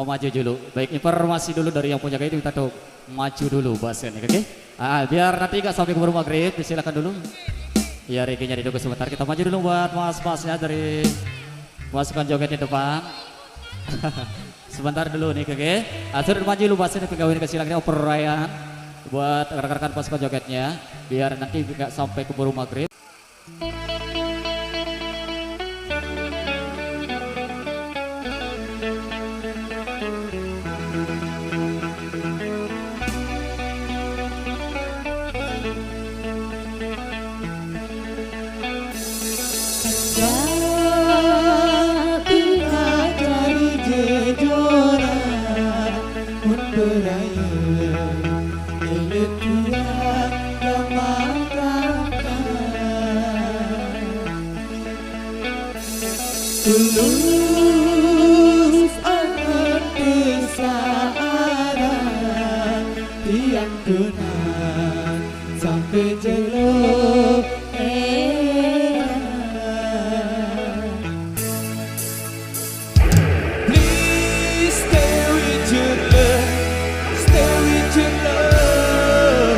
Oh maju dulu. Baik, informasi dulu dari yang punya itu kita tuh maju dulu basen, oke? Biar nanti nggak sampai keburu maghrib, silakan dulu. Ya reginya didukung sebentar. Kita maju dulu buat mas-masnya dari pasukan joget di depan. Sebentar dulu nih, oke? Sudah maju dulu basen pegawai ini silakan perayaan buat rekan-rekan pasukan jogetnya. Biar nanti nggak sampai keburu maghrib. Tulus akan kesabaran tiang kenang sampai jelo Please stay with your love, stay with your love.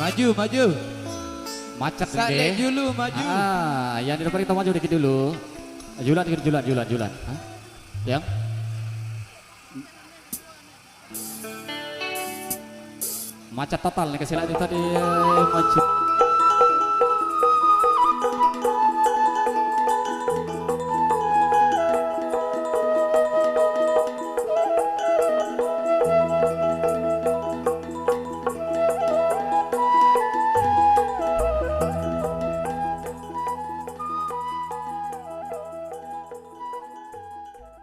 Maju, maju. Macet Sadek deh. dulu, maju. Yang di depan kita maju dikit dulu. Julan. Hah? Yang macet total nih kesilaan itu tadi maju.